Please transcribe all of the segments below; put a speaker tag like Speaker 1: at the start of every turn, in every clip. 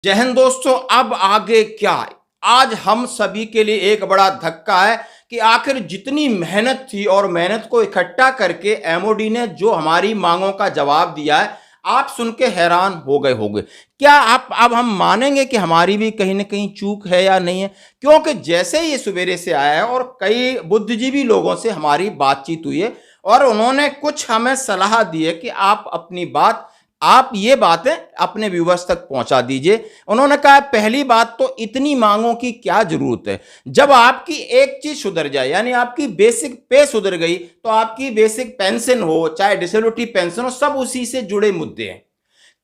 Speaker 1: जय हिंद दोस्तों। अब आगे क्या है? आज हम सभी के लिए एक बड़ा धक्का है कि आखिर जितनी मेहनत थी और मेहनत को इकट्ठा करके एमओडी ने जो हमारी मांगों का जवाब दिया है, आप सुन के हैरान हो गए होंगे। क्या आप अब हम मानेंगे कि हमारी भी कहीं ना कहीं चूक है या नहीं है? क्योंकि जैसे ये सवेरे से आया है और कई बुद्धिजीवी लोगों से हमारी बातचीत हुई है और उन्होंने कुछ हमें सलाह दी है कि आप ये बातें अपने व्यूवर्स तक पहुंचा दीजिए। उन्होंने कहा पहली बात तो इतनी मांगों की क्या जरूरत है? जब आपकी एक चीज सुधर जाए, यानी आपकी बेसिक पे सुधर गई, तो आपकी बेसिक पेंशन हो चाहे डिसेबिलिटी पेंशन हो, सब उसी से जुड़े मुद्दे हैं।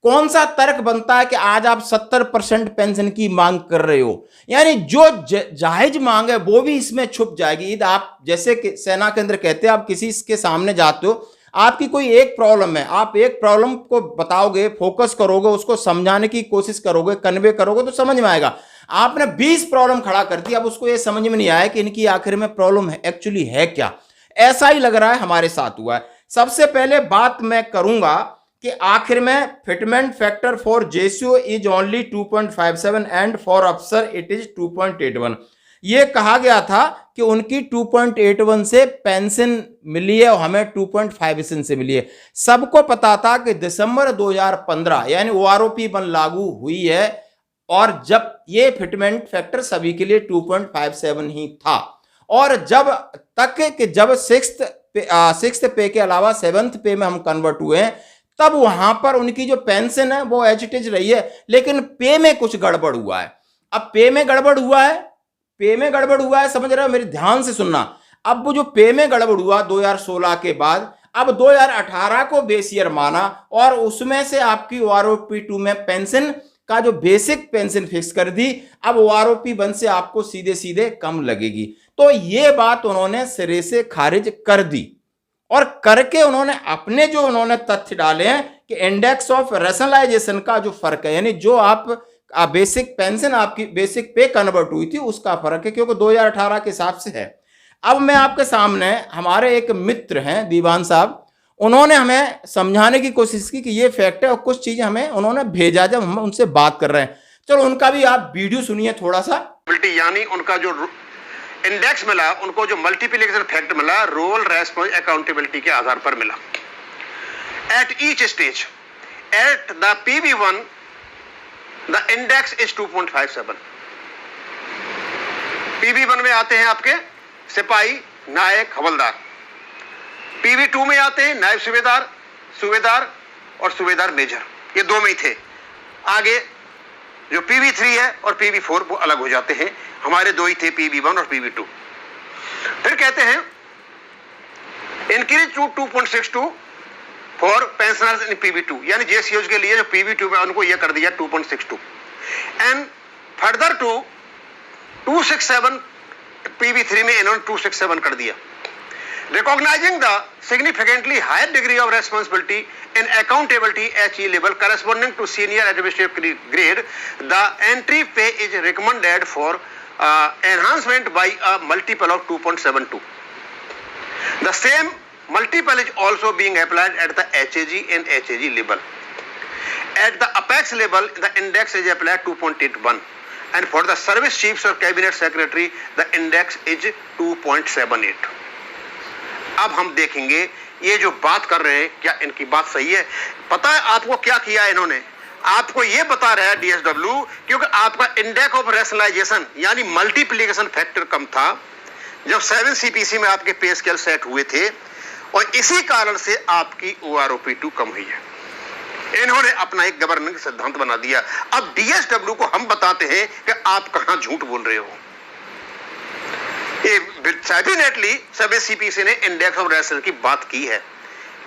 Speaker 1: कौन सा तर्क बनता है कि आज आप 70% पेंशन की मांग कर रहे हो? यानी जो जायज मांग है वो भी इसमें छुप जाएगी। आप जैसे कि सेना के अंदर कहते हैं, आप किसी के सामने जाते हो, आपकी कोई एक प्रॉब्लम है, आप एक प्रॉब्लम को बताओगे, फोकस करोगे, उसको समझाने की कोशिश करोगे, कन्वे करोगे तो समझ में आएगा। आपने 20 प्रॉब्लम खड़ा कर दी, अब उसको ये समझ में नहीं आया कि इनकी आखिर में प्रॉब्लम है एक्चुअली है क्या। ऐसा ही लग रहा है हमारे साथ हुआ है। सबसे पहले बात मैं करूंगा कि आखिर में fitment factor for JCO is only 2.57 and for अफसर इट इज 2.81। ये कहा गया था कि उनकी 2.81 से पेंशन मिली है और हमें 2.57 से मिली है। सबको पता था कि दिसंबर 2015 यानी ओआरओपी 1 लागू हुई है और जब ये फिटमेंट फैक्टर सभी के लिए 2.57 ही था। और जब तक कि जब सिक्स्थ पे के अलावा 7th पे में हम कन्वर्ट हुए हैं, तब वहां पर उनकी जो पेंशन है वो एज इट इज रही है, लेकिन पे में कुछ गड़बड़ हुआ है। अब पे में गड़बड़ हुआ है, समझ रहे हो? मेरे ध्यान से सुनना। अब वो जो पे में गड़बड़ हुआ 2016 के बाद, अब 2018 को बेस ईयर माना और उसमें से आपकी ओआरओपी 2 में पेंशन का जो बेसिक पेंशन फिक्स कर दी। अब ओआरओपी 1 से आपको सीधे सीधे कम लगेगी। तो ये बात उन्होंने सिरे से खारिज कर दी और करके उन्होंने तथ्य डाले हैं कि इंडेक्स ऑफ रैशनलाइजेशन का जो फर्क है, यानी जो आप बेसिक पेंशन आपकी बेसिक पे कन्वर्ट हुई थी उसका फर्क है, क्योंकि 2018 के हिसाब से है। अब मैं आपके सामने, हमारे एक मित्र हैं दीवान साहब, उन्होंने हमें समझाने की कोशिश की कि ये फैक्ट है और कुछ चीजें हमें उन्होंने भेजा जब हम उनसे बात कर रहे हैं। चलो उनका भी आप वीडियो सुनिए थोड़ा सा।
Speaker 2: यानी उनका जो इंडेक्स मिला, उनको जो मल्टीप्लिकेशन फैक्ट मिला, रोल रेस्पॉन्स अकाउंटेबिलिटी के आधार पर मिला। At each stage at the PV1 the index is 2.57। PV1 में आते हैं आपके सिपाही, नायक, हवलदार। PV2 में आते हैं नायब सूबेदार, सूबेदार और सूबेदार मेजर, ये दो में ही थे। आगे जो PV3 है और PV4 वो अलग हो जाते हैं। हमारे दो ही थे, PV1 और PV2। फिर कहते हैं increase to 2.62 for pensioners in PV2, यानी जेसीओज के लिए जो PV2 में उनको यह कर दिया 2.62 एंड फर्दर टू 267 PV3 में इन्होंने 267 कर दिया। Recognizing the significantly higher degree of responsibility in accountability HE level corresponding to senior administrative grade, the entry pay is recommended for enhancement by a multiple of 2.72. The same multiple is also being applied at the HAG and HAG level. At the apex level, the index is applied 2.81, and for the service chiefs or cabinet secretary, the index is 2.78. अब हम देखेंगे ये जो बात कर रहे हैं, क्या इनकी बात सही है? पता है आपको क्या किया इन्होंने? आपको ये बता रहा है DSW, क्योंकि आपका इंडेक्स ऑफ रैशनलाइजेशन यानी मल्टीप्लिकेशन फैक्टर कम था जब 7 CPC में आपके पे स्केल सेट हुए थे, और इसी कारण से आपकी OROP2 कम हुई है। इन्होंने अपना एक गवर्निंग सिद्धांत बना दिया। अब DSW को हम बताते हैं कि आप कहां झूठ बोल रहे हो। कैबिनेटली सभी CPC ने इंडेक्स ऑफ रैशनल की बात की है,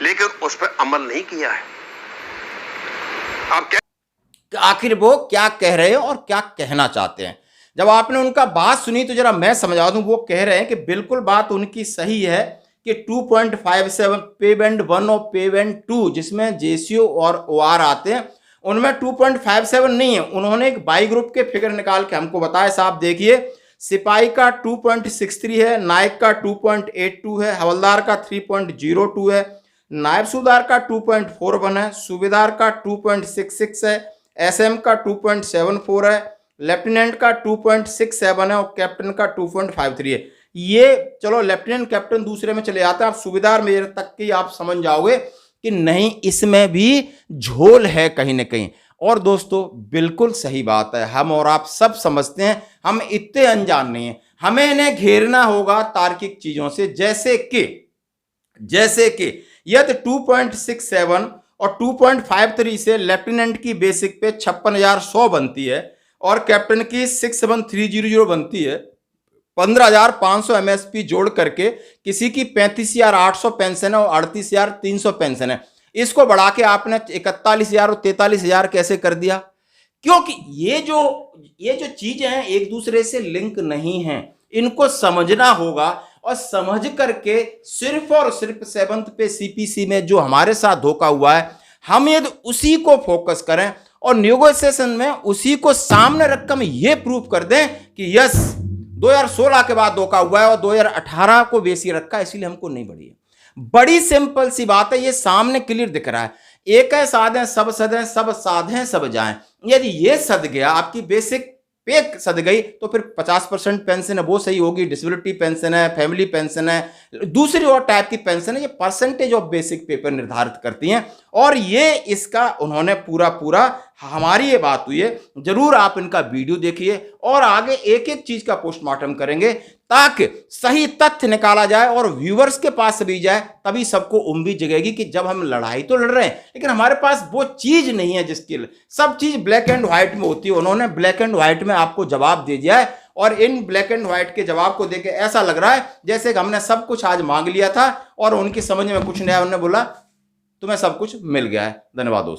Speaker 2: लेकिन उस पर अमल नहीं किया है। आप
Speaker 1: आखिर वो क्या कह रहे हैं और क्या कहना चाहते हैं? जब आपने उनका बात सुनी तो जरा मैं समझा दूं। वो कह रहे हैं कि बिल्कुल बात उनकी सही है कि 2.57 पे बैंड 1 और पे बैंड 2 जिसमें जेसीओ और OR आते हैं, उनमें 2.57 नहीं है। उन्होंने एक बाई ग्रुप के फिगर निकाल के हमको बताया, साहब देखिए, सिपाही का 2.63 है, नायक का 2.82 है, हवलदार का 3.02 है, नायब सूबेदार का 2.41 है, सूबेदार का 2.66 है, एसएम का 2.74 है, लेफ्टिनेंट का 2.67 है और कैप्टन का 2.53 है। ये चलो लेफ्टिनेंट कैप्टन दूसरे में चले जाते हैं, आप सूबेदार मेजर तक की आप समझ जाओगे कि नहीं इसमें भी झोल है कहीं ना कहीं। और दोस्तों बिल्कुल सही बात है, हम और आप सब समझते हैं, हम इतने अनजान नहीं हैं। हमें इन्हें घेरना होगा तार्किक चीजों से, जैसे कि यदि 2.67 और 2.53 से लेफ्टिनेंट की बेसिक पे 56,100 बनती है और कैप्टन की 67300 बनती है। 15,500 एमएसपी जोड़ करके किसी की 35,800 पेंशन है और 38,300 पेंशन है। इसको बढ़ा के आपने 41,000 और 43,000 कैसे कर दिया? क्योंकि ये जो चीजें हैं एक दूसरे से लिंक नहीं हैं, इनको समझना होगा। और समझ करके सिर्फ और सिर्फ 7th पे सीपीसी में जो हमारे साथ धोखा हुआ है, हम यदि उसी को फोकस करें और नेगोशिएशन में उसी को सामने रख हम ये प्रूव कर दें कि यस 2016 के बाद धोखा हुआ है और 2018 को बेसी रखा है, इसीलिए हमको नहीं बढ़ी है। बड़ी सिंपल सी बात है, ये सामने क्लियर दिख रहा है। एक है साधें सब सदें, सब साधें सब जाएं। यदि ये सद गया, आपकी बेसिक पे सद गई, तो फिर 50% पेंशन है वो सही होगी, डिसेबिलिटी पेंशन है, फैमिली पेंशन है, दूसरी और टाइप की पेंशन है, ये परसेंटेज ऑफ बेसिक पे पर निर्धारित करती हैं। और ये इसका उन्होंने पूरा हमारी ये बात हुई है, जरूर आप इनका वीडियो देखिए और आगे एक एक चीज का पोस्टमार्टम करेंगे ताकि सही तथ्य निकाला जाए और व्यूअर्स के पास भी जाए, तभी सबको उम्मीद जगेगी कि जब हम लड़ाई तो लड़ रहे हैं लेकिन हमारे पास वो चीज नहीं है जिसकी सब चीज ब्लैक एंड व्हाइट में होती है। उन्होंने ब्लैक एंड व्हाइट में आपको जवाब दे दिया है और इन ब्लैक एंड व्हाइट के जवाब को देके ऐसा लग रहा है जैसे कि हमने सब कुछ आज मांग लिया था और उनकी समझ में कुछ नहीं आया, उन्होंने बोला तुम्हें सब कुछ मिल गया है। धन्यवाद दोस्तों।